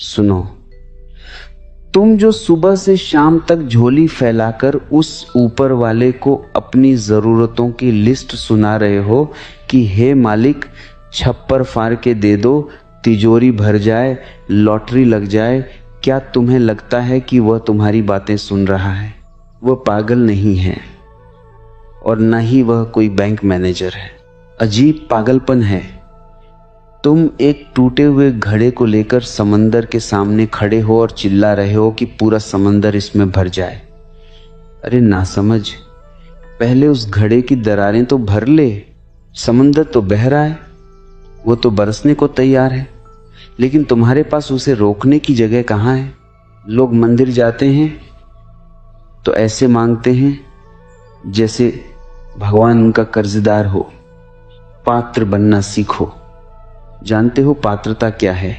सुनो, तुम जो सुबह से शाम तक झोली फैलाकर उस ऊपर वाले को अपनी जरूरतों की लिस्ट सुना रहे हो कि हे मालिक छप्पर फाड़ के दे दो, तिजोरी भर जाए, लॉटरी लग जाए, क्या तुम्हें लगता है कि वह तुम्हारी बातें सुन रहा है? वह पागल नहीं है और न ही वह कोई बैंक मैनेजर है। अजीब पागलपन है। तुम एक टूटे हुए घड़े को लेकर समंदर के सामने खड़े हो और चिल्ला रहे हो कि पूरा समंदर इसमें भर जाए। अरे नासमझ, पहले उस घड़े की दरारें तो भर ले। समंदर तो बह रहा है, वो तो बरसने को तैयार है, लेकिन तुम्हारे पास उसे रोकने की जगह कहाँ है? लोग मंदिर जाते हैं तो ऐसे मांगते हैं जैसे भगवान उनका कर्जदार हो। पात्र बनना सीखो। जानते हो पात्रता क्या है?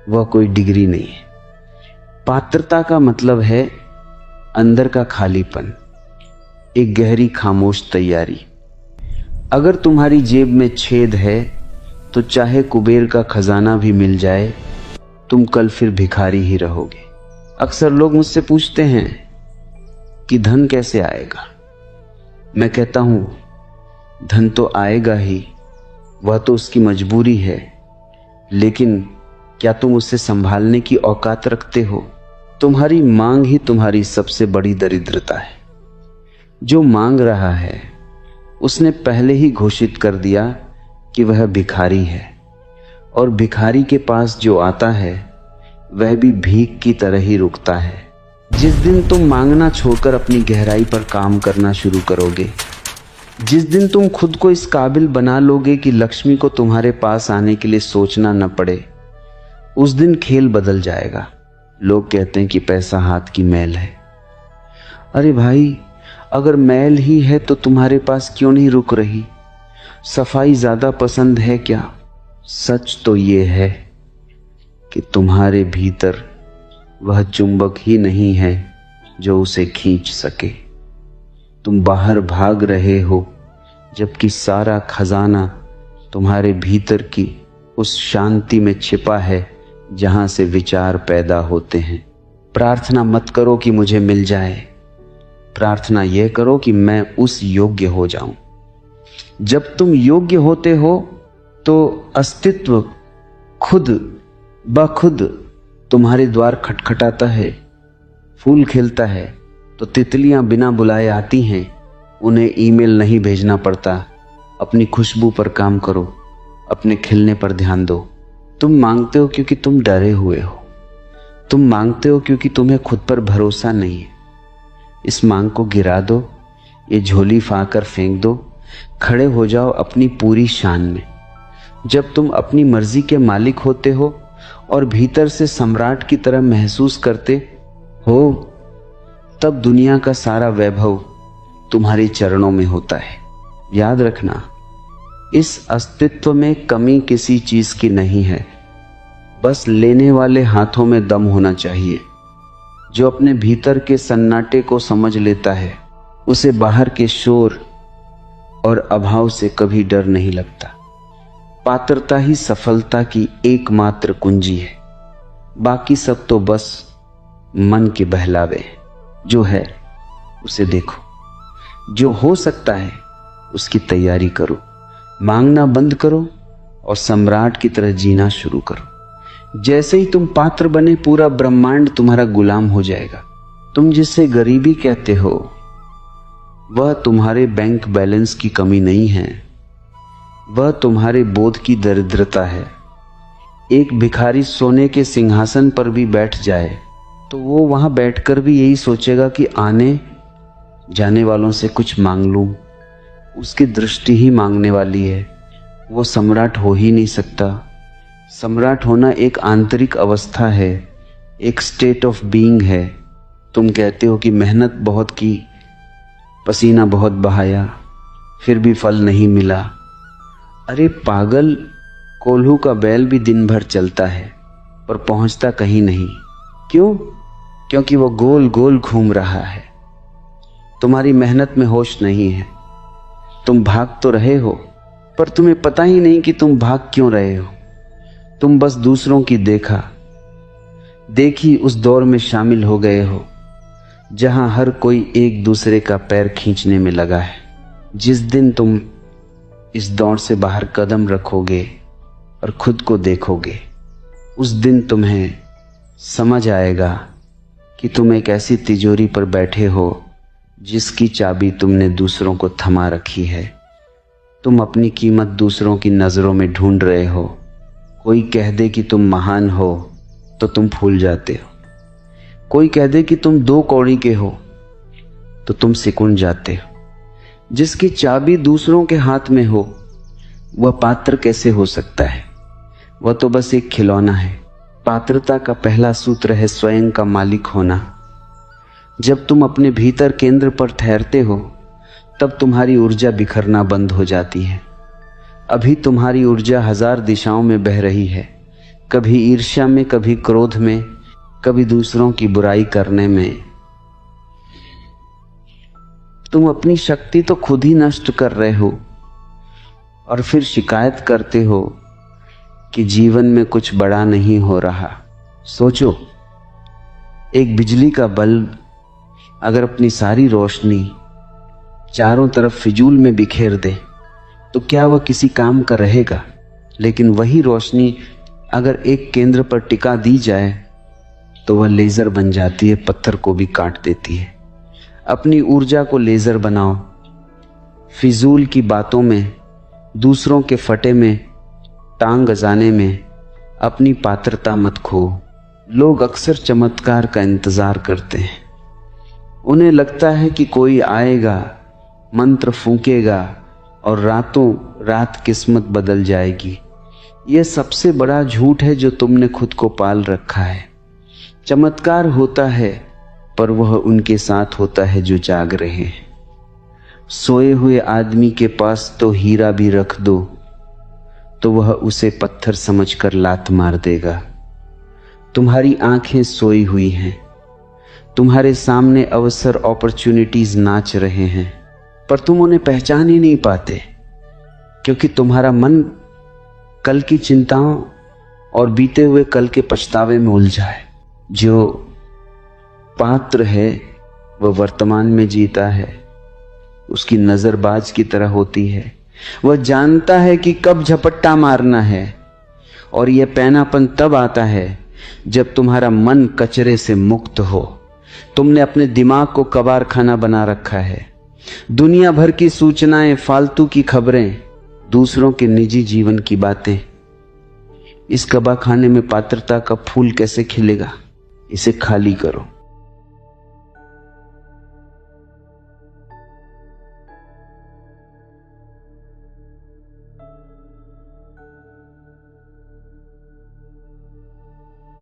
वह कोई डिग्री नहीं है। पात्रता का मतलब है अंदर का खालीपन, एक गहरी खामोश तैयारी। अगर तुम्हारी जेब में छेद है तो चाहे कुबेर का खजाना भी मिल जाए, तुम कल फिर भिखारी ही रहोगे। अक्सर लोग मुझसे पूछते हैं कि धन कैसे आएगा। मैं कहता हूं धन तो आएगा ही, वह तो उसकी मजबूरी है, लेकिन क्या तुम उसे संभालने की औकात रखते हो? तुम्हारी मांग ही तुम्हारी सबसे बड़ी दरिद्रता है। जो मांग रहा है उसने पहले ही घोषित कर दिया कि वह भिखारी है, और भिखारी के पास जो आता है वह भी भीख की तरह ही रुकता है। जिस दिन तुम मांगना छोड़कर अपनी गहराई पर काम करना शुरू करोगे, जिस दिन तुम खुद को इस काबिल बना लोगे कि लक्ष्मी को तुम्हारे पास आने के लिए सोचना न पड़े, उस दिन खेल बदल जाएगा। लोग कहते हैं कि पैसा हाथ की मैल है। अरे भाई, अगर मैल ही है तो तुम्हारे पास क्यों नहीं रुक रही? सफाई ज्यादा पसंद है क्या? सच तो ये है कि तुम्हारे भीतर वह चुंबक ही नहीं है जो उसे खींच सके। तुम बाहर भाग रहे हो, जबकि सारा खजाना तुम्हारे भीतर की उस शांति में छिपा है जहां से विचार पैदा होते हैं। प्रार्थना मत करो कि मुझे मिल जाए, प्रार्थना यह करो कि मैं उस योग्य हो जाऊं। जब तुम योग्य होते हो तो अस्तित्व खुद ब खुद तुम्हारे द्वार खटखटाता है। फूल खिलता है तो तितलियां बिना बुलाए आती हैं, उन्हें ईमेल नहीं भेजना पड़ता। अपनी खुशबू पर काम करो, अपने खिलने पर ध्यान दो। तुम मांगते हो क्योंकि तुम डरे हुए हो, तुम मांगते हो क्योंकि तुम्हें खुद पर भरोसा नहीं है। इस मांग को गिरा दो, ये झोली फाकर फेंक दो, खड़े हो जाओ अपनी पूरी शान में। जब तुम अपनी मर्जी के मालिक होते हो और भीतर से सम्राट की तरह महसूस करते हो, तब दुनिया का सारा वैभव तुम्हारे चरणों में होता है। याद रखना, इस अस्तित्व में कमी किसी चीज की नहीं है, बस लेने वाले हाथों में दम होना चाहिए। जो अपने भीतर के सन्नाटे को समझ लेता है, उसे बाहर के शोर और अभाव से कभी डर नहीं लगता। पात्रता ही सफलता की एकमात्र कुंजी है, बाकी सब तो बस मन के बहलावे। जो है उसे देखो, जो हो सकता है उसकी तैयारी करो, मांगना बंद करो और सम्राट की तरह जीना शुरू करो। जैसे ही तुम पात्र बने, पूरा ब्रह्मांड तुम्हारा गुलाम हो जाएगा। तुम जिसे गरीबी कहते हो, वह तुम्हारे बैंक बैलेंस की कमी नहीं है, वह तुम्हारे बोध की दरिद्रता है। एक भिखारी सोने के सिंहासन पर भी बैठ जाए तो वो वहां बैठकर भी यही सोचेगा कि आने जाने वालों से कुछ मांग लूं। उसकी दृष्टि ही मांगने वाली है, वो सम्राट हो ही नहीं सकता। सम्राट होना एक आंतरिक अवस्था है, एक स्टेट ऑफ बीइंग है। तुम कहते हो कि मेहनत बहुत की, पसीना बहुत बहाया, फिर भी फल नहीं मिला। अरे पागल, कोल्हू का बैल भी दिन भर चलता है पर पहुंचता कहीं नहीं। क्यों? क्योंकि वो गोल गोल घूम रहा है। तुम्हारी मेहनत में होश नहीं है। तुम भाग तो रहे हो, पर तुम्हें पता ही नहीं कि तुम भाग क्यों रहे हो। तुम बस दूसरों की देखा देखी उस दौर में शामिल हो गए हो जहां हर कोई एक दूसरे का पैर खींचने में लगा है। जिस दिन तुम इस दौर से बाहर कदम रखोगे और खुद को देखोगे, उस दिन तुम्हें समझ आएगा कि तुम एक ऐसी तिजोरी पर बैठे हो जिसकी चाबी तुमने दूसरों को थमा रखी है। तुम अपनी कीमत दूसरों की नज़रों में ढूंढ रहे हो। कोई कह दे कि तुम महान हो तो तुम फूल जाते हो। कोई कह दे कि तुम 2 कौड़ी के हो तो तुम सिकुड़ जाते हो। जिसकी चाबी दूसरों के हाथ में हो वह पात्र कैसे हो सकता है? वह तो बस एक खिलौना है। पात्रता का पहला सूत्र है स्वयं का मालिक होना। जब तुम अपने भीतर केंद्र पर ठहरते हो तब तुम्हारी ऊर्जा बिखरना बंद हो जाती है। अभी तुम्हारी ऊर्जा 1000 दिशाओं में बह रही है, कभी ईर्ष्या में, कभी क्रोध में, कभी दूसरों की बुराई करने में। तुम अपनी शक्ति तो खुद ही नष्ट कर रहे हो और फिर शिकायत करते हो कि जीवन में कुछ बड़ा नहीं हो रहा। सोचो, एक बिजली का बल्ब अगर अपनी सारी रोशनी चारों तरफ फिजूल में बिखेर दे तो क्या वह किसी काम का रहेगा? लेकिन वही रोशनी अगर एक केंद्र पर टिका दी जाए तो वह लेजर बन जाती है, पत्थर को भी काट देती है। अपनी ऊर्जा को लेजर बनाओ। फिजूल की बातों में, दूसरों के फटे में टांग गजाने में अपनी पात्रता मत खो। लोग अक्सर चमत्कार का इंतजार करते हैं। उन्हें लगता है कि कोई आएगा, मंत्र फूंकेगा और रातों रात किस्मत बदल जाएगी। यह सबसे बड़ा झूठ है जो तुमने खुद को पाल रखा है। चमत्कार होता है पर वह उनके साथ होता है जो जाग रहे हैं। सोए हुए आदमी के पास तो हीरा भी रख दो तो वह उसे पत्थर समझकर लात मार देगा। तुम्हारी आंखें सोई हुई हैं, तुम्हारे सामने अवसर, अपॉर्चुनिटीज नाच रहे हैं, पर तुम उन्हें पहचान ही नहीं पाते क्योंकि तुम्हारा मन कल की चिंताओं और बीते हुए कल के पछतावे में उलझा है। जो पात्र है वह वर्तमान में जीता है, उसकी नजर बाज की तरह होती है। वह जानता है कि कब झपट्टा मारना है और यह पैनापन तब आता है जब तुम्हारा मन कचरे से मुक्त हो। तुमने अपने दिमाग को कबाड़खाना बना रखा है। दुनिया भर की सूचनाएं, फालतू की खबरें, दूसरों के निजी जीवन की बातें। इस कबाड़खाने में पात्रता का फूल कैसे खिलेगा? इसे खाली करो।